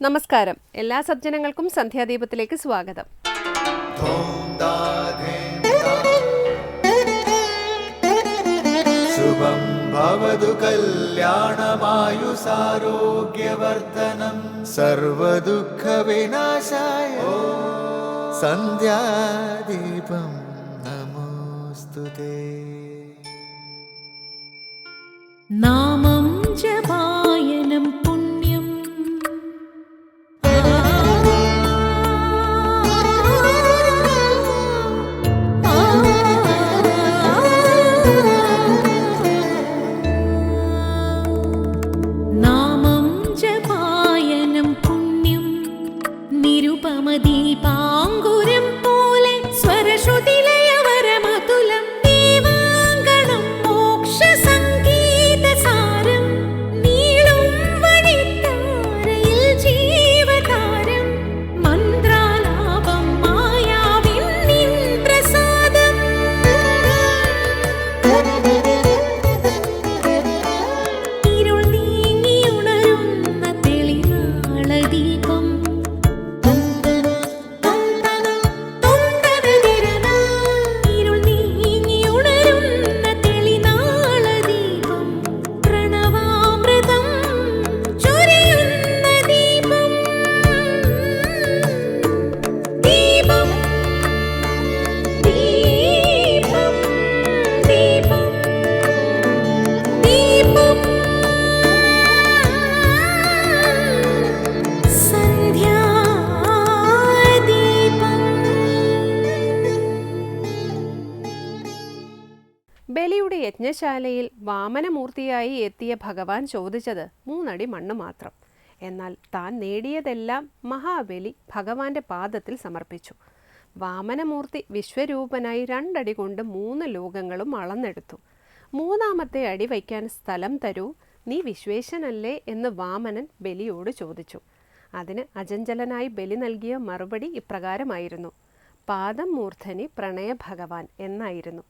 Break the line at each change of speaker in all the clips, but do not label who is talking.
നമസ്കാരം. എല്ലാ സജ്ജനങ്ങൾക്കും സന്ധ്യാദീപത്തിലേക്ക് സ്വാഗതം.
ശുഭം ഭവതു കല്യാണമായുസാരോഗ്യവർദ്ധനം സർവദുഃഖ വിനാശായ സന്ധ്യാദീപം നമോസ്തുതേ.
നാമം ജപായനം പുണ്യം നാമം ജപായനം പുണ്യം നിരുപമദീപാങ്കുരം പോലെ സ്വരശ്രുതിലയവരമതുലം ദേവാങ്കണം മോക്ഷസംഗീതസാരം നീളും വഴിത്താരയിൽ ജീവതാരം മന്ത്രാലാപം മായാവിൻ നിൻ പ്രസാദം ഇരുൾ നീങ്ങിയുണരുന്ന തെളിനാളദീപം ഇരുൾ നീങ്ങിയുണരുന്ന തെളിനാളദീപം പ്രണവാമൃതം ചൊരിയുന്ന ദീപം ദീപം ദീപം ദീപം ദീപം
ബലിയുടെ യജ്ഞശാലയിൽ വാമനമൂർത്തിയായി എത്തിയ ഭഗവാൻ ചോദിച്ചത് 3 അടി മണ്ണ് മാത്രം. എന്നാൽ താൻ നേടിയതെല്ലാം മഹാബലി ഭഗവാന്റെ പാദത്തിൽ സമർപ്പിച്ചു. വാമനമൂർത്തി വിശ്വരൂപനായി 2 അടി കൊണ്ട് 3 ലോകങ്ങളും അളന്നെടുത്തു. 3-ാമത്തെ അടി വയ്ക്കാൻ സ്ഥലം തരൂ, നീ വിശ്വേശനല്ലേ എന്ന് വാമനൻ ബലിയോട് ചോദിച്ചു. അതിന് അചഞ്ചലനായി ബലി നൽകിയ മറുപടി ഇപ്രകാരമായിരുന്നു: പാദം മൂർധനി പ്രണയ ഭഗവാൻ എന്നായിരുന്നു.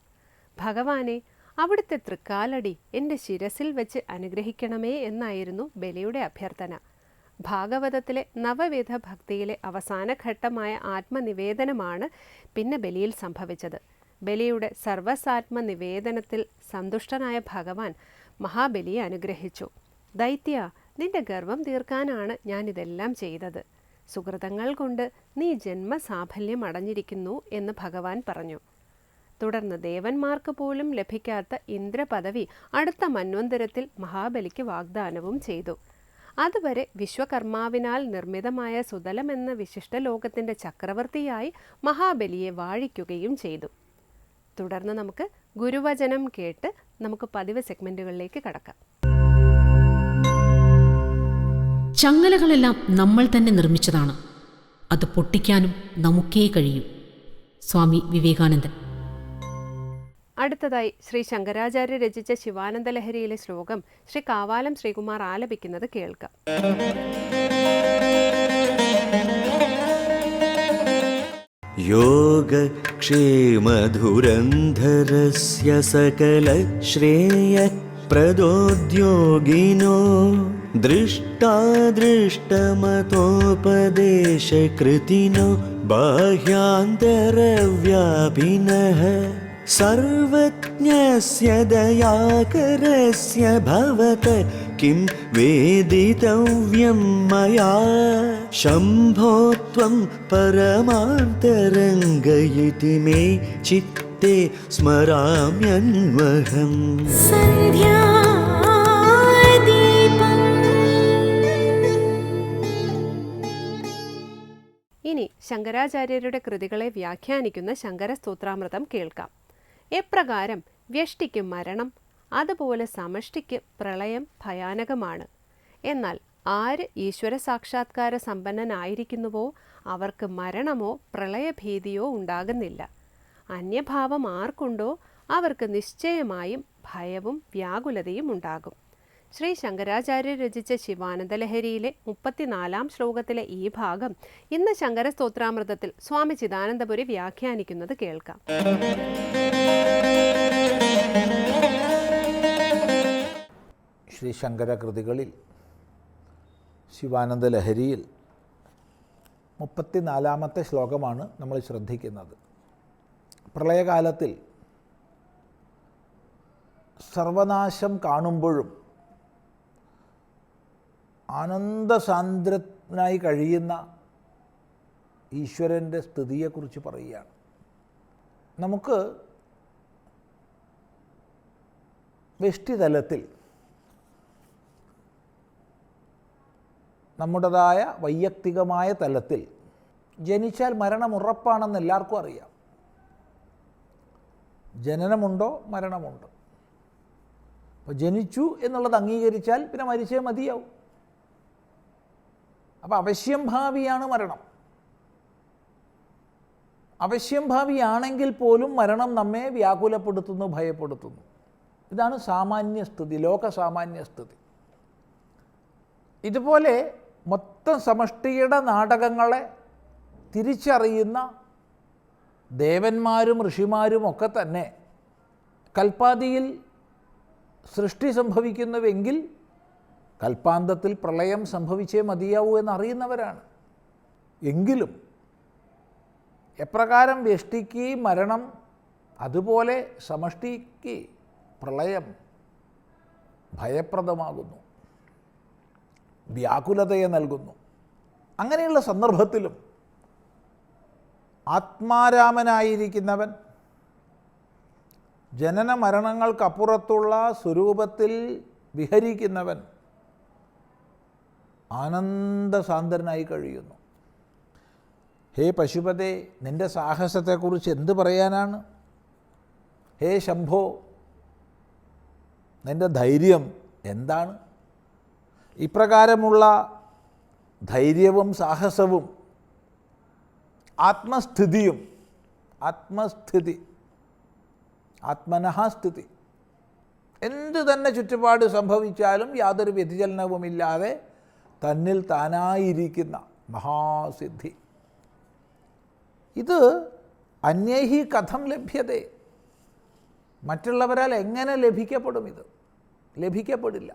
ഭഗവാനെ, അവിടുത്തെ തൃക്കാലടി എൻ്റെ ശിരസിൽ വെച്ച് അനുഗ്രഹിക്കണമേ എന്നായിരുന്നു ബലിയുടെ അഭ്യർത്ഥന. ഭാഗവതത്തിലെ നവവിധ ഭക്തിയിലെ അവസാന ഘട്ടമായ ആത്മനിവേദനമാണ് പിന്നെ ബലിയിൽ സംഭവിച്ചത്. ബലിയുടെ സർവസാത്മനിവേദനത്തിൽ സന്തുഷ്ടനായ ഭഗവാൻ മഹാബലിയെ അനുഗ്രഹിച്ചു. ദൈത്യ, നിന്റെ ഗർവം തീർക്കാനാണ് ഞാനിതെല്ലാം ചെയ്തത്. സുകൃതങ്ങൾ കൊണ്ട് നീ ജന്മസാഫല്യം അടഞ്ഞിരിക്കുന്നു എന്ന് ഭഗവാൻ പറഞ്ഞു. തുടർന്ന് ദേവന്മാർക്ക് പോലും ലഭിക്കാത്ത ഇന്ദ്രപദവി അടുത്ത മന്വന്തരത്തിൽ മഹാബലിക്ക് വാഗ്ദാനവും ചെയ്തു. അതുവരെ വിശ്വകർമാവിനാൽ നിർമ്മിതമായ സുതലം എന്ന വിശിഷ്ട ലോകത്തിൻ്റെ ചക്രവർത്തിയായി മഹാബലിയെ വാഴിക്കുകയും ചെയ്തു. തുടർന്ന് നമുക്ക് ഗുരുവചനം കേട്ട് നമുക്ക് പതിവ് സെഗ്മെൻറ്റുകളിലേക്ക് കടക്കാം.
ചങ്ങലകളെല്ലാം നമ്മൾ തന്നെ നിർമ്മിച്ചതാണ്. അത് പൊട്ടിക്കാനും നമുക്കേ കഴിയും. സ്വാമി വിവേകാനന്ദൻ.
അടുത്തതായി ശ്രീ ശങ്കരാചാര്യ രചിച്ച ശിവാനന്ദ ലഹരിയിലെ ശ്ലോകം ശ്രീ കാവാലം ശ്രീകുമാർ ആലപിക്കുന്നത് കേൾക്കാം.
യോഗക്ഷേമധുരന്ധരസ്യ സകല ശ്രേയപ്രദോദ്യോഗിനോ ദൃഷ്ടാദൃഷ്ടമതോപദേശകൃതിനോ ബാഹ്യാന്തരവ്യാപിനഃ സർവജ്ഞസ്യ ദയാകരസ്യ ഭവത കിം വേദിതവ്യം മയാ ശംഭോ ത്വം പരമാന്തരംഗയിതി മേ ചിത്തേ സ്മരാമ്യന്വഹം.
ഇനി ശങ്കരാചാര്യരുടെ കൃതികളെ വ്യാഖ്യാനിക്കുന്ന ശങ്കരസ്തോത്രാമൃതം കേൾക്കാം. എപ്രകാരം വ്യഷ്ടിക്ക് മരണം, അതുപോലെ സമഷ്ടിക്ക് പ്രളയം ഭയാനകമാണ്. എന്നാൽ ആര് ഈശ്വര സാക്ഷാത്കാര സമ്പന്നനായിരിക്കുന്നുവോ അവർക്ക് മരണമോ പ്രളയഭീതിയോ ഉണ്ടാകുന്നില്ല. അന്യഭാവം ആർക്കുണ്ടോ അവർക്ക് നിശ്ചയമായും ഭയവും വ്യാകുലതയും ഉണ്ടാകും. ശ്രീ ശങ്കരാചാര്യ രചിച്ച ശിവാനന്ദലഹരിയിലെ 34-ാം ശ്ലോകത്തിലെ ഈ ഭാഗം ഇന്ന് ശങ്കരസ്തോത്രാമൃതത്തിൽ സ്വാമി ചിദാനന്ദപുരി വ്യാഖ്യാനിക്കുന്നത് കേൾക്കാം.
ശ്രീ ശങ്കര കൃതികളിൽ ശിവാനന്ദ ലഹരിയിൽ 34-ാമത്തെ ശ്ലോകമാണ് നമ്മൾ ശ്രദ്ധിക്കുന്നത്. പ്രളയകാലത്തിൽ സർവനാശം കാണുമ്പോഴും ആനന്ദസാന്ദ്രനായി കഴിയുന്ന ഈശ്വരൻ്റെ സ്ഥിതിയെക്കുറിച്ച് പറയുകയാണ്. നമുക്ക് വ്യഷ്ടിതലത്തിൽ നമ്മുടേതായ വൈയക്തികമായ തലത്തിൽ ജനിച്ചാൽ മരണം ഉറപ്പാണെന്ന് എല്ലാവർക്കും അറിയാം. ജനനമുണ്ടോ മരണമുണ്ട്. അപ്പോൾ ജനിച്ചു എന്നുള്ളത് അംഗീകരിച്ചാൽ പിന്നെ മരിച്ചേ മതിയാവും. അപ്പോൾ അവശ്യം ഭാവിയാണ് മരണം. അവശ്യം ഭാവിയാണെങ്കിൽ പോലും മരണം നമ്മെ വ്യാകുലപ്പെടുത്തുന്നു, ഭയപ്പെടുത്തുന്നു. ഇതാണ് സാമാന്യസ്ഥിതി, ലോകസാമാന്യസ്ഥിതി. ഇതുപോലെ മൊത്തം സമഷ്ടിയുടെ നാടകങ്ങളെ തിരിച്ചറിയുന്ന ദേവന്മാരും ഋഷിമാരും ഒക്കെ തന്നെ കൽപ്പാദിയിൽ സൃഷ്ടി സംഭവിക്കുന്നുവെങ്കിൽ കൽപ്പാന്തത്തിൽ പ്രളയം സംഭവിച്ചേ മതിയാവൂ എന്നറിയുന്നവരാണ്. എങ്കിലും എപ്രകാരം വ്യഷ്ടിക്ക് മരണം, അതുപോലെ സമഷ്ടിക്ക് പ്രളയം ഭയപ്രദമാകുന്നു, വ്യാകുലതയെ നൽകുന്നു. അങ്ങനെയുള്ള സന്ദർഭത്തിലും ആത്മാരാമനായിരിക്കുന്നവൻ, ജനന മരണങ്ങൾക്കപ്പുറത്തുള്ള സ്വരൂപത്തിൽ വിഹരിക്കുന്നവൻ ആനന്ദസാന്ദ്രനായി കഴിയുന്നു. ഹേ പശുപതേ, നിൻ്റെ സാഹസത്തെക്കുറിച്ച് എന്ത് പറയാനാണ്? ഹേ ശംഭോ, നിൻ്റെ ധൈര്യം എന്താണ്? ഇപ്രകാരമുള്ള ധൈര്യവും സാഹസവും ആത്മസ്ഥിതിയും, ആത്മസ്ഥിതി, ആത്മനഃസ്ഥിതി, എന്തു തന്നെ ചുറ്റുപാട് സംഭവിച്ചാലും യാതൊരു വ്യതിചലനവുമില്ലാതെ തന്നിൽ താനായിരിക്കുന്ന മഹാസിദ്ധി. ഇത് അന്യൈഹി കഥം ലഭ്യതേ, മറ്റുള്ളവരാൽ എങ്ങനെ ലഭിക്കപ്പെടും? ഇത് ലഭിക്കപ്പെടില്ല.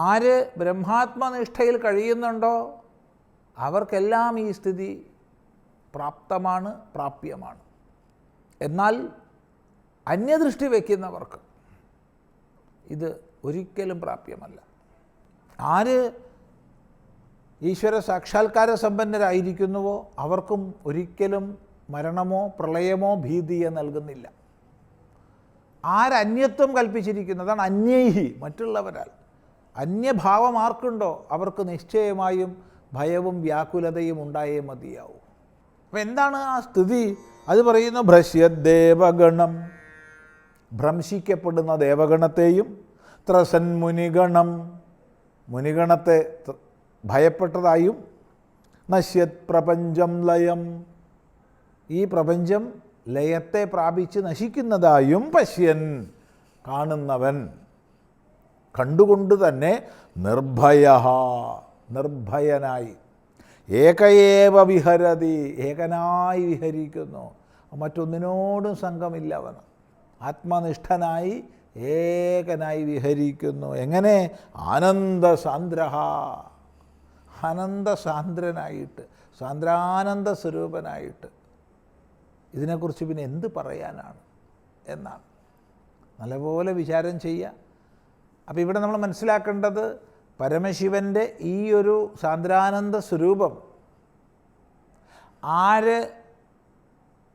ആര് ബ്രഹ്മാത്മനിഷ്ഠയിൽ കഴിയുന്നുണ്ടോ അവർക്കെല്ലാം ഈ സ്ഥിതി പ്രാപ്തമാണ്, പ്രാപ്യമാണ്. എന്നാൽ അന്യദൃഷ്ടി വയ്ക്കുന്നവർക്ക് ഇത് ഒരിക്കലും പ്രാപ്യമല്ല. ആര് ഈശ്വര സാക്ഷാത്കാര സമ്പന്നരായിരിക്കുന്നുവോ അവർക്കും ഒരിക്കലും മരണമോ പ്രളയമോ ഭീതിയെ നൽകുന്നില്ല. ആരന്യത്വം കൽപ്പിച്ചിരിക്കുന്നതാണ് അന്യൈഹി, മറ്റുള്ളവരാൽ. അന്യഭാവം ആർക്കുണ്ടോ അവർക്ക് നിശ്ചയമായും ഭയവും വ്യാകുലതയും ഉണ്ടായേ മതിയാവും. അപ്പം എന്താണ് ആ സ്ഥിതി? അത് പറയുന്നു, ഭ്രശ്യദേവഗണം, ഭ്രംശിക്കപ്പെടുന്ന ദേവഗണത്തെയും, ത്രസന്മുനിഗണം, മുനിഗണത്തെ ഭയപ്പെട്ടതായും, നശ്യത് പ്രപഞ്ചം ലയം, ഈ പ്രപഞ്ചം ലയത്തെ പ്രാപിച്ച് നശിക്കുന്നതായും, പശ്യൻ, കാണുന്നവൻ, കണ്ടുകൊണ്ട് തന്നെ, നിർഭയ, നിർഭയനായി, ഏകയേവ വിഹരതി, ഏകനായി വിഹരിക്കുന്നു, മറ്റൊന്നിനോടും സംഘമില്ല അവന്, ആത്മനിഷ്ഠനായി ഏകനായി വിഹരിക്കുന്നു. എങ്ങനെ? ആനന്ദസാന്ദ്ര, ആനന്ദസാന്ദ്രനായിട്ട്, സാന്ദ്രാനന്ദ സ്വരൂപനായിട്ട്. ഇതിനെക്കുറിച്ച് പിന്നെ എന്ത് പറയാനാണ് എന്നാണ് നല്ലപോലെ വിചാരം ചെയ്യുക. അപ്പോൾ ഇവിടെ നമ്മൾ മനസ്സിലാക്കേണ്ടത്, പരമശിവൻ്റെ ഈ ഒരു സാന്ദ്രാനന്ദ സ്വരൂപം ആര്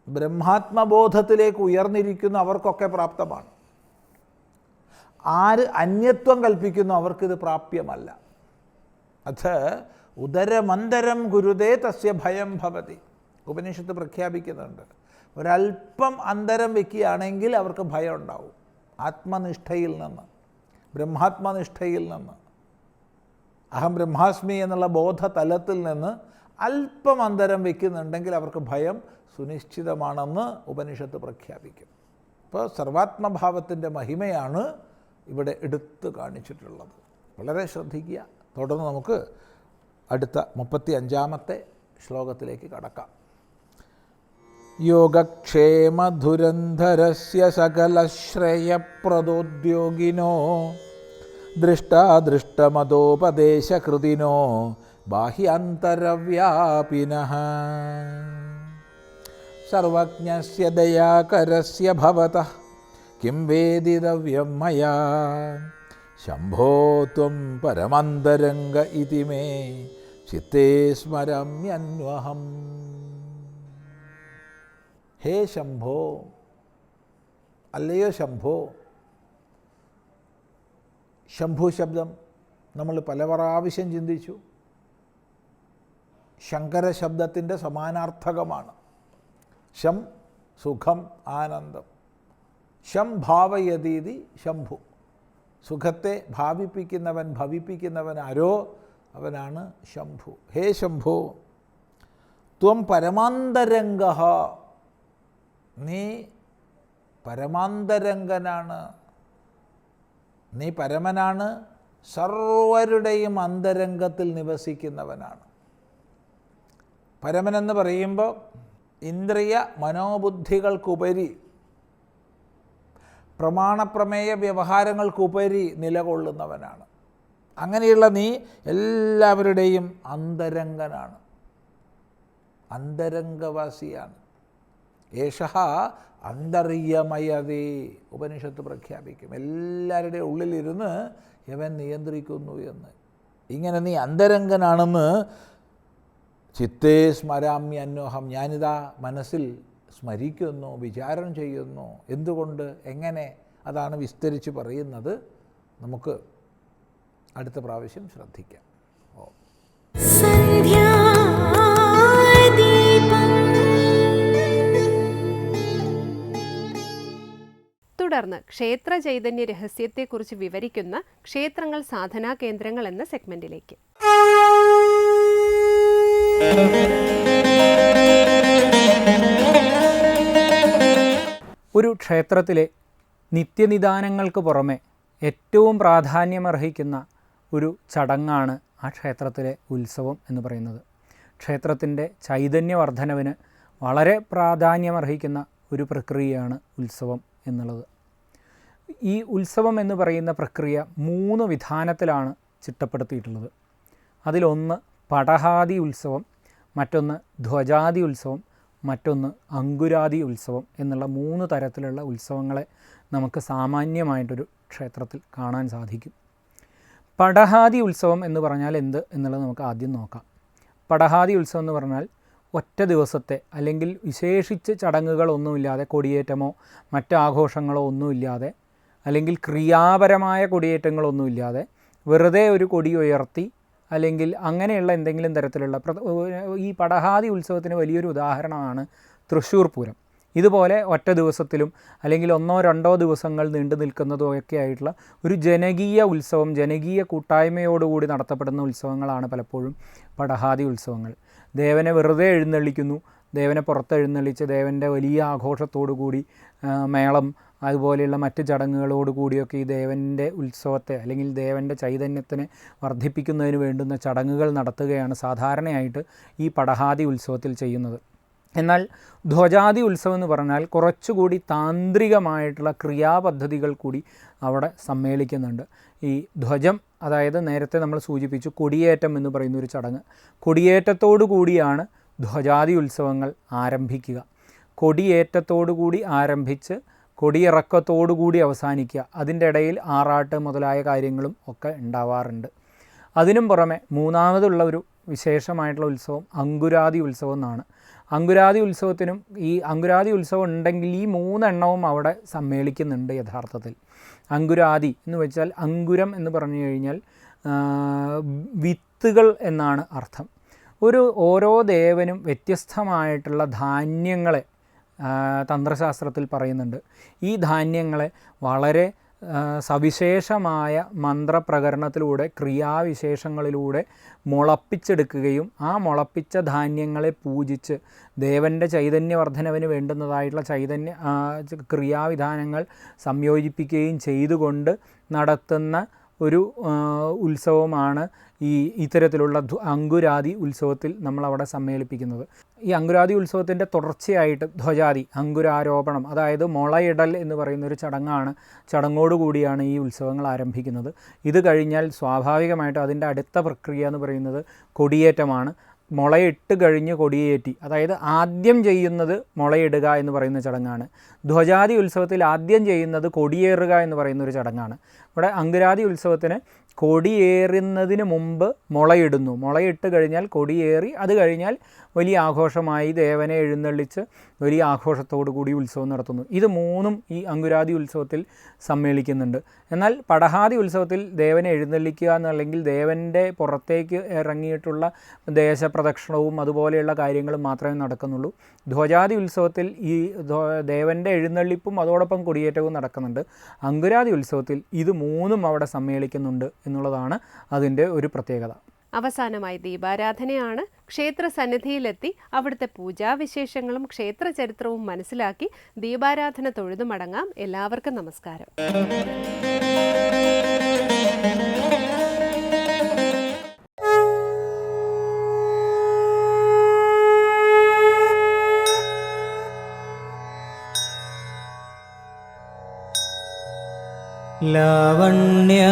ബ്രഹ്മാത്മബോധത്തിലേക്ക് ഉയർന്നിരിക്കുന്നു അവർക്കൊക്കെ പ്രാപ്തമാണ്. ആര് അന്യത്വം കൽപ്പിക്കുന്നു അവർക്കിത് പ്രാപ്യമല്ല. അത് ഉദരമന്തരം ഗുരുതേ തസ്യ ഭയം ഭവതി, ഉപനിഷത്ത് പ്രഖ്യാപിക്കുന്നുണ്ട്. ഒരല്പം അന്തരം വയ്ക്കുകയാണെങ്കിൽ അവർക്ക് ഭയം ഉണ്ടാവും. ആത്മനിഷ്ഠയിൽ നിന്ന്, ബ്രഹ്മാത്മനിഷ്ഠയിൽ നിന്ന്, അഹം ബ്രഹ്മാസ്മി എന്നുള്ള ബോധതലത്തിൽ നിന്ന് അല്പം അന്തരം വയ്ക്കുന്നുണ്ടെങ്കിൽ അവർക്ക് ഭയം സുനിശ്ചിതമാണെന്ന് ഉപനിഷത്ത് പ്രഖ്യാപിക്കും. അപ്പോൾ സർവാത്മഭാവത്തിൻ്റെ മഹിമയാണ് ഇവിടെ എടുത്തു കാണിച്ചിട്ടുള്ളത്. വളരെ ശ്രദ്ധിക്കുക. തുടർന്ന് നമുക്ക് അടുത്ത 35-ാമത്തെ ശ്ലോകത്തിലേക്ക് കടക്കാം. യോഗക്ഷേമധുരന്ധരസ്യ സകലശ്രയപ്രദോദ്യോഗിനോ ദൃഷ്ടാദൃഷ്ടമതോപദേശകൃതിനോ ബാഹ്യാന്തരവ്യാപിനഃ സർവജ്ഞസ്യ ദയാകരസ്യ ഭവതഃ കിം വേദിതവ്യം മയാ ശംഭോ ത്വം പരമന്തരംഗ ഇതി മേ ചിത്തേ സ്മരമ്യന്വഹം. ഹേ ശംഭോ, അല്ലയോ ശംഭോ. ശംഭു ശബ്ദം നമ്മൾ പല പ്രാവശ്യം ചിന്തിച്ചു. ശങ്കര ശബ്ദത്തിൻ്റെ സമാനാർത്ഥകമാണ്. ശം സുഖം, ആനന്ദം. ശം ഭാവയതീതി ശംഭു. സുഖത്തെ ഭാവിപ്പിക്കുന്നവൻ, ഭവിപ്പിക്കുന്നവൻ ആരോ അവനാണ് ശംഭു. ഹേ ശംഭു, ത്വം പരമാന്തരംഗഃ, നീ പരമാന്തരംഗനാണ്, നീ പരമനാണ്, സർവരുടെയും അന്തരംഗത്തിൽ നിവസിക്കുന്നവനാണ്. പരമനെന്ന് പറയുമ്പോൾ ഇന്ദ്രിയ മനോബുദ്ധികൾക്കുപരി, പ്രമാണപ്രമേയ വ്യവഹാരങ്ങൾക്കുപരി നിലകൊള്ളുന്നവനാണ്. അങ്ങനെയുള്ള നീ എല്ലാവരുടെയും അന്തരംഗനാണ്, അന്തരംഗവാസിയാണ്. ഏഷഃ അന്തര്യമയതേ, ഉപനിഷത്ത് പ്രഖ്യാപിക്കും. എല്ലാവരുടെയും ഉള്ളിലിരുന്ന് യവൻ നിയന്ത്രിക്കുന്നു എന്ന്. ഇങ്ങനെ നീ അന്തരംഗനാണെന്ന് ചിത്തേ സ്മരാമ്യന്വഹം, ഞാനിതാ മനസ്സിൽ സ്മരിക്കുന്നു, വിചാരം ചെയ്യുന്നു. എന്തുകൊണ്ട്, എങ്ങനെ, അതാണ് വിസ്തരിച്ച് പറയുന്നത്. നമുക്ക് അടുത്ത പ്രാവശ്യം ശ്രദ്ധിക്കാം.
തുടർന്ന് ക്ഷേത്ര ചൈതന്യ രഹസ്യത്തെക്കുറിച്ച് വിവരിക്കുന്ന ക്ഷേത്രങ്ങൾ സാധനാ കേന്ദ്രങ്ങൾ എന്ന സെഗ്മെന്റിലേക്ക്.
ഒരു ക്ഷേത്രത്തിലെ നിത്യനിദാനങ്ങൾക്ക് പുറമെ ഏറ്റവും പ്രാധാന്യമർഹിക്കുന്ന ഒരു ചടങ്ങാണ് ആ ക്ഷേത്രത്തിലെ ഉത്സവം എന്ന് പറയുന്നത്. ക്ഷേത്രത്തിൻ്റെ ചൈതന്യവർദ്ധനവിന് വളരെ പ്രാധാന്യമർഹിക്കുന്ന ഒരു പ്രക്രിയയാണ് ഉത്സവം എന്നുള്ളത്. ഈ ഉത്സവം എന്ന് പറയുന്ന പ്രക്രിയ 3 വിധാനത്തിലാണ് ചിട്ടപ്പെടുത്തിയിട്ടുള്ളത്. അതിലൊന്ന് പടഹാദി ഉത്സവം, മറ്റൊന്ന് ധ്വജാദി ഉത്സവം, മറ്റൊന്ന് അങ്കുരാദി ഉത്സവം എന്നുള്ള 3 തരത്തിലുള്ള ഉത്സവങ്ങളെ നമുക്ക് സാമാന്യമായിട്ടൊരു ക്ഷേത്രത്തിൽ കാണാൻ സാധിക്കും. പടഹാദി ഉത്സവം എന്ന് പറഞ്ഞാൽ എന്ത് എന്നുള്ളത് നമുക്ക് ആദ്യം നോക്കാം. പടഹാദി ഉത്സവം എന്ന് പറഞ്ഞാൽ ഒറ്റ ദിവസത്തെ അല്ലെങ്കിൽ വിശേഷിച്ച് ചടങ്ങുകളൊന്നുമില്ലാതെ, കൊടിയേറ്റമോ മറ്റ് ആഘോഷങ്ങളോ ഒന്നുമില്ലാതെ, അല്ലെങ്കിൽ ക്രിയാപരമായ കൊടിയേറ്റങ്ങളൊന്നുമില്ലാതെ വെറുതെ ഒരു കൊടി ഉയർത്തി അല്ലെങ്കിൽ അങ്ങനെയുള്ള എന്തെങ്കിലും തരത്തിലുള്ള ഈ പടഹാദി ഉത്സവത്തിന് വലിയൊരു ഉദാഹരണമാണ് തൃശ്ശൂർ പൂരം. ഇതുപോലെ ഒറ്റ ദിവസത്തിലും അല്ലെങ്കിൽ 1-2 ദിവസങ്ങൾ നീണ്ടു നിൽക്കുന്നതൊക്കെ ആയിട്ടുള്ള ഒരു ജനകീയ ഉത്സവം, ജനകീയ കൂട്ടായ്മയോടുകൂടി നടത്തപ്പെടുന്ന ഉത്സവങ്ങളാണ് പലപ്പോഴും പടഹാദി ഉത്സവങ്ങൾ. ദേവനെ വെറുതെ എഴുന്നള്ളിക്കുന്നു, ദേവനെ പുറത്തെഴുന്നള്ളിച്ച് ദേവൻ്റെ വലിയ ആഘോഷത്തോടു കൂടി മേളം അതുപോലെയുള്ള മറ്റ് ചടങ്ങുകളോടുകൂടിയൊക്കെ ഈ ദേവൻ്റെ ഉത്സവത്തെ അല്ലെങ്കിൽ ദേവൻ്റെ ചൈതന്യത്തിനെ വർദ്ധിപ്പിക്കുന്നതിന് വേണ്ടുന്ന ചടങ്ങുകൾ നടത്തുകയാണ് സാധാരണയായിട്ട് ഈ പടഹാദി ഉത്സവത്തിൽ ചെയ്യുന്നത്. എന്നാൽ ധ്വജാദി ഉത്സവം എന്ന് പറഞ്ഞാൽ കുറച്ചുകൂടി താന്ത്രികമായിട്ടുള്ള ക്രിയാപദ്ധതികൾ കൂടി അവിടെ സമ്മേളിക്കുന്നുണ്ട്. ഈ ധ്വജം, അതായത് നേരത്തെ നമ്മൾ സൂചിപ്പിച്ചു കൊടിയേറ്റം എന്ന് പറയുന്ന ഒരു ചടങ്ങ്, കൊടിയേറ്റത്തോടു കൂടിയാണ് ധ്വജാദി ഉത്സവങ്ങൾ ആരംഭിക്കുക. കൊടിയേറ്റത്തോടു കൂടി ആരംഭിച്ച് കൊടിയിറക്കത്തോടു കൂടി അവസാനിക്കുക. അതിൻ്റെ ഇടയിൽ ആറാട്ട് മുതലായ കാര്യങ്ങളും ഒക്കെ ഉണ്ടാവാറുണ്ട്. അതിനും പുറമെ മൂന്നാമതുള്ള ഒരു വിശേഷമായിട്ടുള്ള ഉത്സവം അങ്കുരാദി ഉത്സവം എന്നാണ്. അങ്കുരാദി ഉത്സവത്തിനും ഈ അങ്കുരാദി ഉത്സവം ഉണ്ടെങ്കിൽ ഈ 3 എണ്ണവും അവിടെ സമ്മേളിക്കുന്നുണ്ട് യഥാർത്ഥത്തിൽ. അങ്കുരാദി എന്ന് വെച്ചാൽ അങ്കുരം എന്ന് പറഞ്ഞു കഴിഞ്ഞാൽ വിത്തുകൾ എന്നാണ് അർത്ഥം. ഓരോ ദേവനും വ്യത്യസ്തമായിട്ടുള്ള ധാന്യങ്ങളെ തന്ത്രശാസ്ത്രത്തിൽ പറയുന്നുണ്ട്. ഈ ധാന്യങ്ങളെ വളരെ സവിശേഷമായ മന്ത്രപ്രകരണത്തിലൂടെ ക്രിയാവിശേഷങ്ങളിലൂടെ മുളപ്പിച്ചെടുക്കുകയും ആ മുളപ്പിച്ച ധാന്യങ്ങളെ പൂജിച്ച് ദേവൻ്റെ ചൈതന്യവർദ്ധനവിന് വേണ്ടുന്നതായിട്ടുള്ള ക്രിയാവിധാനങ്ങൾ സംയോജിപ്പിക്കുകയും ചെയ്തുകൊണ്ട് നടത്തുന്ന ഒരു ഉത്സവമാണ് ഇത്തരത്തിലുള്ള അങ്കുരാതി ഉത്സവത്തിൽ നമ്മളവിടെ സമ്മേളിപ്പിക്കുന്നത്. ഈ അങ്കുരാതി ഉത്സവത്തിൻ്റെ തുടർച്ചയായിട്ട് ധ്വജാതി, അങ്കുരാരോപണം, അതായത് മുളയിടൽ എന്ന് പറയുന്നൊരു ചടങ്ങോടുകൂടിയാണ് ഈ ഉത്സവങ്ങൾ ആരംഭിക്കുന്നത്. ഇത് കഴിഞ്ഞാൽ സ്വാഭാവികമായിട്ടും അതിൻ്റെ അടുത്ത പ്രക്രിയ എന്ന് പറയുന്നത് കൊടിയേറ്റമാണ്. മുളയിട്ട് കഴിഞ്ഞ് കൊടിയേറ്റി, അതായത് ആദ്യം ചെയ്യുന്നത് മുളയിടുക എന്ന് പറയുന്ന ചടങ്ങാണ്. ധ്വജാതി ഉത്സവത്തിൽ ആദ്യം ചെയ്യുന്നത് കൊടിയേറുക എന്ന് പറയുന്നൊരു ചടങ്ങാണ്. ഇവിടെ അങ്കുരാതി ഉത്സവത്തിന് കൊടിയേറുന്നതിന് മുമ്പ് മുളയിടുന്നു. മുളയിട്ട് കഴിഞ്ഞാൽ കൊടിയേറി, അത് കഴിഞ്ഞാൽ വലിയ ആഘോഷമായി ദേവനെ എഴുന്നള്ളിച്ച് വലിയ ആഘോഷത്തോടു കൂടി ഉത്സവം നടത്തുന്നു. ഇത് മൂന്നും ഈ അങ്കുരാതി ഉത്സവത്തിൽ സമ്മേളിക്കുന്നുണ്ട്. എന്നാൽ പടഹാതി ഉത്സവത്തിൽ ദേവനെ എഴുന്നള്ളിക്കുക എന്നല്ലെങ്കിൽ ദേവൻ്റെ പുറത്തേക്ക് ഇറങ്ങിയിട്ടുള്ള ദേശപ്രദക്ഷിണവും അതുപോലെയുള്ള കാര്യങ്ങളും മാത്രമേ നടക്കുന്നുള്ളൂ. ധ്വജാതി ഉത്സവത്തിൽ ഈ ദേവൻ്റെ എഴുന്നള്ളിപ്പും അതോടൊപ്പം കൊടിയേറ്റവും നടക്കുന്നുണ്ട്. അങ്കുരാതി ഉത്സവത്തിൽ ഇത് മൂന്നും അവിടെ സമ്മേളിക്കുന്നുണ്ട് എന്നുള്ളതാണ് അതിൻ്റെ ഒരു പ്രത്യേകത.
അവസാനമായി ദീപാരാധനയാണ്. ക്ഷേത്ര സന്നിധിയിലെത്തി അവിടുത്തെ പൂജാവിശേഷങ്ങളും ക്ഷേത്ര ചരിത്രവും മനസ്സിലാക്കി ദീപാരാധന തൊഴുതു മടങ്ങാം. എല്ലാവർക്കും നമസ്കാരം.
ലാവണ്യവാസഗേഹേ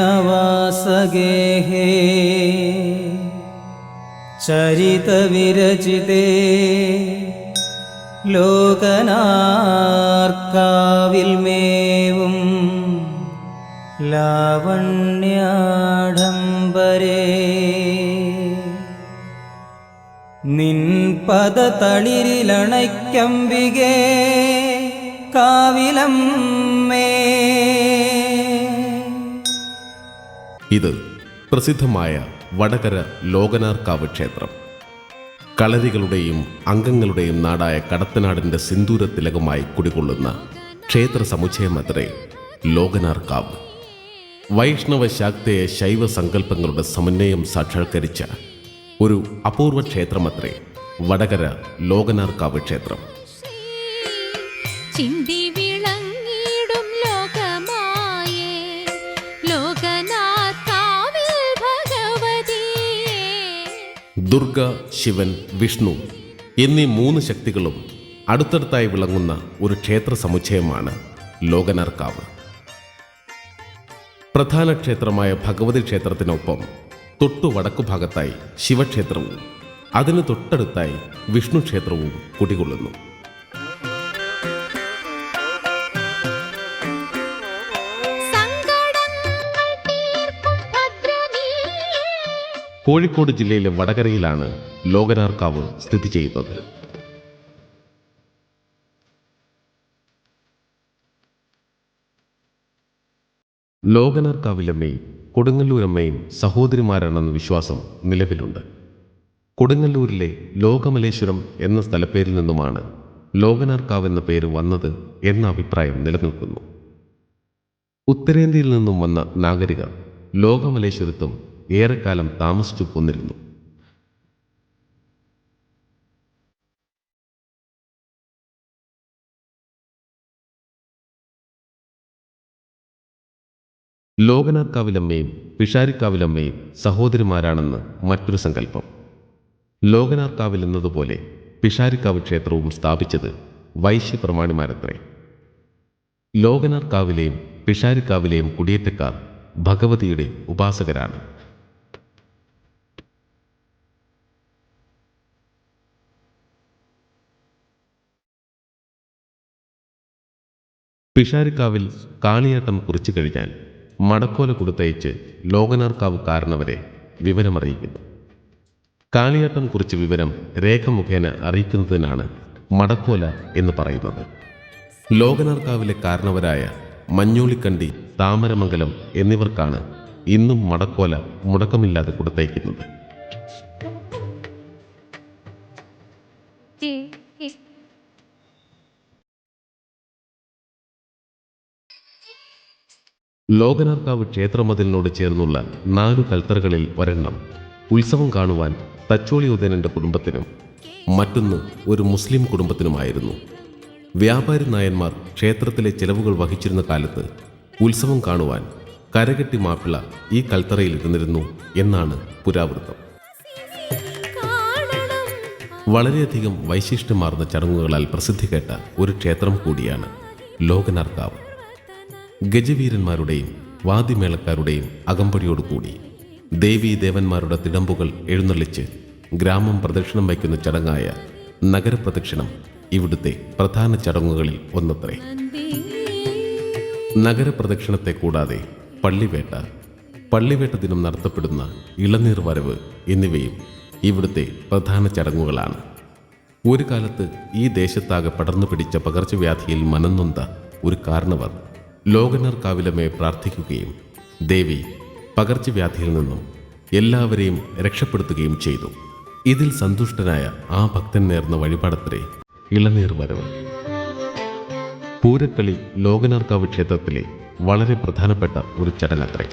ചരിതവിരചിതേ ലോകനാർക്കാവിൽ മേവും ലാവണ്യാഢംബരേ നിൻ പദതളിരിലണയ്ക്കംബികേ കാവിലമ്മേ.
ഇത് പ്രസിദ്ധമായ വടകര ലോകനാർക്കാവ് ക്ഷേത്രം. കളരികളുടെയും അംഗങ്ങളുടെയും നാടായ കടത്തനാടിൻ്റെ സിന്ദൂര തിലകമായി കുടികൊള്ളുന്ന ക്ഷേത്ര സമുച്ചയമത്രേ ലോകനാർക്കാവ്. വൈഷ്ണവ ശാക്തേയ ശൈവ സങ്കല്പങ്ങളുടെ സമന്വയം സാക്ഷാത്കരിച്ച ഒരു അപൂർവ ക്ഷേത്രമത്രേ വടകര ലോകനാർക്കാവ് ക്ഷേത്രം. ദുർഗ, ശിവൻ, വിഷ്ണു എന്നീ മൂന്ന് ശക്തികളും അടുത്തടുത്തായി വിളങ്ങുന്ന ഒരു ക്ഷേത്ര സമുച്ചയമാണ് ലോകനാർക്കാവ്. പ്രധാന ക്ഷേത്രമായ ഭഗവതി ക്ഷേത്രത്തിനൊപ്പം തൊട്ടു വടക്കുഭാഗത്തായി ശിവക്ഷേത്രവും അതിന് തൊട്ടടുത്തായി വിഷ്ണു ക്ഷേത്രവും കുടികൊള്ളുന്നു. കോഴിക്കോട് ജില്ലയിലെ വടകരയിലാണ് ലോകനാർക്കാവ് സ്ഥിതി ചെയ്യുന്നത്. ലോകനാർക്കാവിലമ്മയും കൊടുങ്ങല്ലൂരമ്മയും സഹോദരിമാരാണെന്ന വിശ്വാസം നിലവിലുണ്ട്. കൊടുങ്ങല്ലൂരിലെ ലോകമലേശ്വരം എന്ന സ്ഥലപ്പേരിൽ നിന്നുമാണ് ലോകനാർക്കാവ് എന്ന പേര് വന്നത് എന്ന അഭിപ്രായം നിലനിൽക്കുന്നു. ഉത്തരേന്ത്യയിൽ നിന്നും വന്ന നാഗരികർ ലോകമലേശ്വരത്തും ഏറെക്കാലം താമസിച്ചു പോന്നിരുന്നു. ലോകനാർക്കാവിലമ്മയും പിഷാരിക്കാവിലമ്മയും സഹോദരിമാരാണെന്ന് മറ്റൊരു സങ്കല്പം. ലോകനാർക്കാവിൽ എന്നതുപോലെ പിഷാരിക്കാവ് ക്ഷേത്രവും സ്ഥാപിച്ചത് വൈശ്യപ്രമാണിമാരത്രേ. ലോകനാർക്കാവിലെയും പിഷാരിക്കാവിലെയും കുടിയേറ്റക്കാർ ഭഗവതിയുടെ ഉപാസകരാണ്. പിഷാരിക്കാവിൽ കാളിയാട്ടം കുറിച്ചു കഴിഞ്ഞാൽ മടക്കോല കൊടുത്തയച്ച് ലോകനാർക്കാവ് കാരണവരെ വിവരമറിയിക്കുന്നു. കാളിയാട്ടം കുറിച്ച് വിവരം രേഖ മുഖേന അറിയിക്കുന്നതിനാണ് മടക്കോല എന്ന് പറയുന്നത്. ലോകനാർക്കാവിലെ കാരണവരായ മഞ്ഞൂളിക്കണ്ടി, താമരമംഗലം എന്നിവർക്കാണ് ഇന്നും മടക്കോല മുടക്കമില്ലാതെ കൊടുത്തയക്കുന്നത്. ലോകനാർക്കാവ് ക്ഷേത്രമതിലിനോട് ചേർന്നുള്ള 4 കൽത്തറകളിൽ ഒരെണ്ണം ഉത്സവം കാണുവാൻ തച്ചോളി ഉദയനന്റെ കുടുംബത്തിനും മറ്റൊന്ന് ഒരു മുസ്ലിം കുടുംബത്തിനുമായിരുന്നു. വ്യാപാരി നായന്മാർ ക്ഷേത്രത്തിലെ ചെലവുകൾ വഹിച്ചിരുന്ന കാലത്ത് ഉത്സവം കാണുവാൻ കരകെട്ടി മാപ്പിള ഈ കൽത്തറയിൽ ഇരുന്നിരുന്നു എന്നാണ് പുരാവൃത്തം. വളരെയധികം വൈശിഷ്ട്യമാർന്ന ചടങ്ങുകളാൽ പ്രസിദ്ധി കേട്ട ഒരു ക്ഷേത്രം കൂടിയാണ് ലോകനാർക്കാവ്. ഗജവീരന്മാരുടെയും വാദ്യമേളക്കാരുടെയും അകമ്പടിയോടുകൂടി ദേവീ ദേവന്മാരുടെ തിടമ്പുകൾ എഴുന്നള്ളിച്ച് ഗ്രാമം പ്രദക്ഷിണം വയ്ക്കുന്ന ചടങ്ങായ നഗരപ്രദക്ഷിണം ഇവിടുത്തെ പ്രധാന ചടങ്ങുകളിൽ ഒന്നത്രേ. നഗരപ്രദക്ഷിണത്തെ കൂടാതെ പള്ളിവേട്ട ദിനം നടത്തപ്പെടുന്ന ഇളനീർ വരവ് എന്നിവയും ഇവിടുത്തെ പ്രധാന ചടങ്ങുകളാണ്. ഒരു കാലത്ത് ഈ ദേശത്താകെ പടർന്നു പിടിച്ച പകർച്ചവ്യാധിയിൽ മനംനൊന്ത ഒരു കാരണവർ ലോകനാർക്കാവിലമ്മയെ പ്രാർത്ഥിക്കുകയും ദേവി പകർച്ചവ്യാധിയിൽ നിന്നും എല്ലാവരെയും രക്ഷപ്പെടുത്തുകയും ചെയ്തു. ഇതിൽ സന്തുഷ്ടനായ ആ ഭക്തൻ നേർന്ന വഴിപാടത്രേ ഇളനീർ വരവ്. പൂരക്കളി ലോകനാർക്കാവ് ക്ഷേത്രത്തിലെ വളരെ പ്രധാനപ്പെട്ട ഒരു ചടങ്ങത്രേ.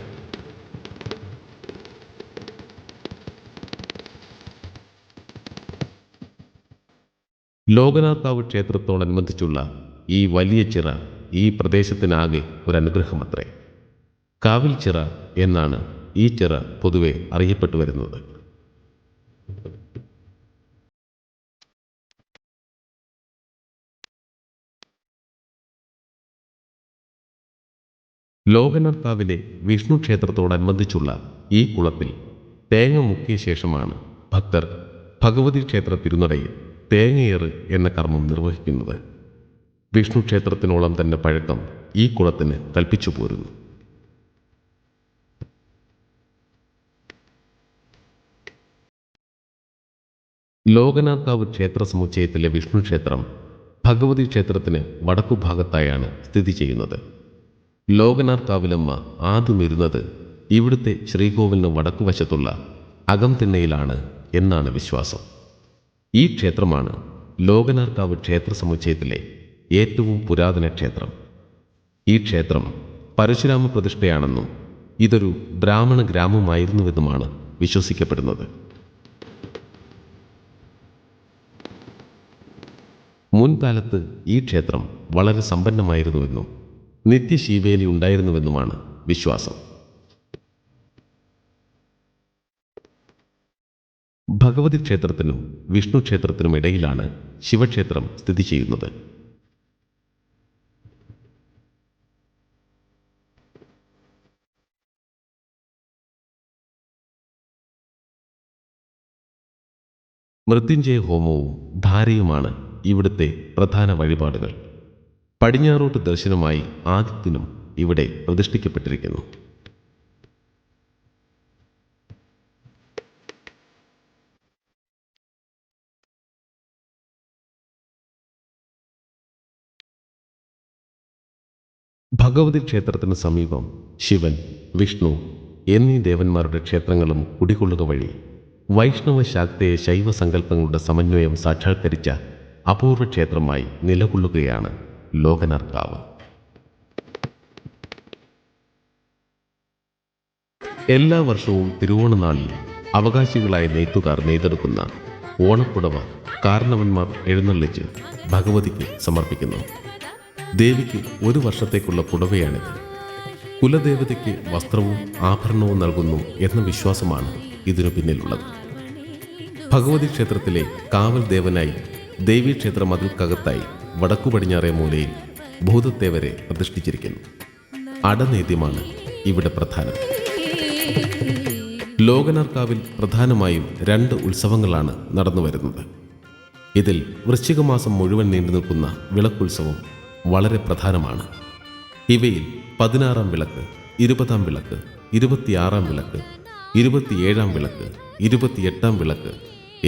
ലോകനാർക്കാവ് ക്ഷേത്രത്തോടനുബന്ധിച്ചുള്ള ഈ വലിയ ചിറ ഈ പ്രദേശത്തിനാകെ ഒരു അനുഗ്രഹമത്രേ. കാവിൽ ചിറ എന്നാണ് ഈ ചിറ പൊതുവെ അറിയപ്പെട്ടു വരുന്നത്. ലോകനാർക്കാവിലെ വിഷ്ണു ക്ഷേത്രത്തോടനുബന്ധിച്ചുള്ള ഈ കുളത്തിൽ തേങ്ങ മുക്കിയ ശേഷമാണ് ഭക്തർ ഭഗവതി ക്ഷേത്ര തിരുനടയിൽ തേങ്ങയേറ് എന്ന കർമ്മം നിർവഹിക്കുന്നത്. വിഷ്ണു ക്ഷേത്രത്തിനോളം തന്നെ പഴക്കം ഈ കുളത്തിന് കൽപ്പിച്ചു പോരുന്നു. ലോകനാർക്കാവ് ക്ഷേത്ര സമുച്ചയത്തിലെ വിഷ്ണു ക്ഷേത്രം ഭഗവതി ക്ഷേത്രത്തിന് വടക്കുഭാഗത്തായാണ് സ്ഥിതി ചെയ്യുന്നത്. ലോകനാർക്കാവിലമ്മ ആദ്യം ഇരുന്നത് ഇവിടുത്തെ ശ്രീകോവിലിന് വടക്കുവശത്തുള്ള അകംതിണ്ണയിലാണ് എന്നാണ് വിശ്വാസം. ഈ ക്ഷേത്രമാണ് ലോകനാർക്കാവ് ക്ഷേത്ര സമുച്ചയത്തിലെ ഏറ്റവും പുരാതന ക്ഷേത്രം. ഈ ക്ഷേത്രം പരശുരാമ പ്രതിഷ്ഠയാണെന്നും ഇതൊരു ബ്രാഹ്മണ ഗ്രാമമായിരുന്നുവെന്നുമാണ് വിശ്വസിക്കപ്പെടുന്നത്. മുൻകാലത്ത് ഈ ക്ഷേത്രം വളരെ സമ്പന്നമായിരുന്നുവെന്നും നിത്യശീവേലി ഉണ്ടായിരുന്നുവെന്നുമാണ് വിശ്വാസം. ഭഗവതി ക്ഷേത്രത്തിനും വിഷ്ണു ക്ഷേത്രത്തിനും ഇടയിലാണ് ശിവക്ഷേത്രം സ്ഥിതി ചെയ്യുന്നത്. മൃത്യുഞ്ജയ ഹോമവും ധാരയുമാണ് ഇവിടുത്തെ പ്രധാന വഴിപാടുകൾ. പടിഞ്ഞാറോട്ട് ദർശനമായി ആദിത്യനും ഇവിടെ പ്രതിഷ്ഠിക്കപ്പെട്ടിരിക്കുന്നു. ഭഗവതി ക്ഷേത്രത്തിന് സമീപം ശിവൻ, വിഷ്ണു എന്നീ ദേവന്മാരുടെ ക്ഷേത്രങ്ങളും കുടികൊള്ളുക വഴി വൈഷ്ണവ ശാക്തേയ ശൈവ സങ്കല്പങ്ങളുടെ സമന്വയം സാക്ഷാത്കരിച്ച അപൂർവ ക്ഷേത്രമായി നിലകൊള്ളുകയാണ് ലോകനാർക്കാവ്. എല്ലാ വർഷവും തിരുവോണനാളിൽ അവകാശികളായ നെയ്ത്തുകാർ നെയ്തെടുക്കുന്ന ഓണപ്പുടവ കാരണവന്മാർ എഴുന്നള്ളിച്ച് ഭഗവതിക്ക് സമർപ്പിക്കുന്നു. ദേവിക്ക് ഒരു വർഷത്തേക്കുള്ള പുടവയാണിത്. കുലദേവതയ്ക്ക് വസ്ത്രവും ആഭരണവും നൽകുന്നു എന്ന വിശ്വാസമാണ് ഇതിനു പിന്നിലുള്ളത്. ഭഗവതി ക്ഷേത്രത്തിലെ കാവൽ ദേവനായി ദേവീക്ഷേത്ര മതിൽക്കകത്തായി വടക്കു പടിഞ്ഞാറേ മൂലയിൽ ഭൂതദേവരെ പ്രതിഷ്ഠിച്ചിരിക്കുന്നു. അടനേദ്യമാണ് ഇവിടെ പ്രധാനം. ലോകനാർക്കാവിൽ പ്രധാനമായും 2 ഉത്സവങ്ങളാണ് നടന്നു വരുന്നത്. ഇതിൽ വൃശ്ചികമാസം മുഴുവൻ നീണ്ടു നിൽക്കുന്ന വിളക്കുത്സവം വളരെ പ്രധാനമാണ്. ഇവയിൽ 16-ാം വിളക്ക്, 20-ാം വിളക്ക്, 26-ാം വിളക്ക്, 27-ാം വിളക്ക്, 28-ാം വിളക്ക്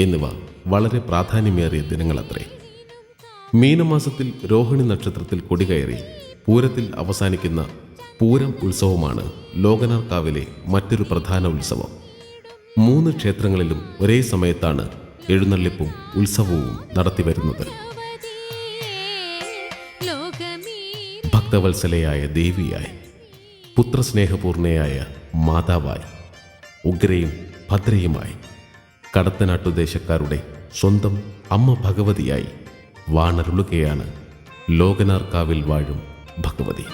എന്നിവ വളരെ പ്രാധാന്യമേറിയ ദിനങ്ങളത്രേ. മീനമാസത്തിൽ രോഹിണി നക്ഷത്രത്തിൽ കൊടികയറി പൂരത്തിൽ അവസാനിക്കുന്ന പൂരം ഉത്സവമാണ് ലോകനാർക്കാവിലെ മറ്റൊരു പ്രധാന ഉത്സവം. 3 ക്ഷേത്രങ്ങളിലും ഒരേ സമയത്താണ് എഴുന്നള്ളിപ്പും ഉത്സവവും നടത്തിവരുന്നത്. ഭക്തവത്സലയായ ദേവിയായി, പുത്രസ്നേഹപൂർണയായ മാതാവായി, ഉഗ്രയും ഭദ്രയുമായി, കടത്തനാട്ടുദേശക്കാരുടെ സ്വന്തം അമ്മ ഭഗവതിയായി വാണരുളുകയാണ് ലോകനാർക്കാവിൽ വാഴും ഭഗവതി.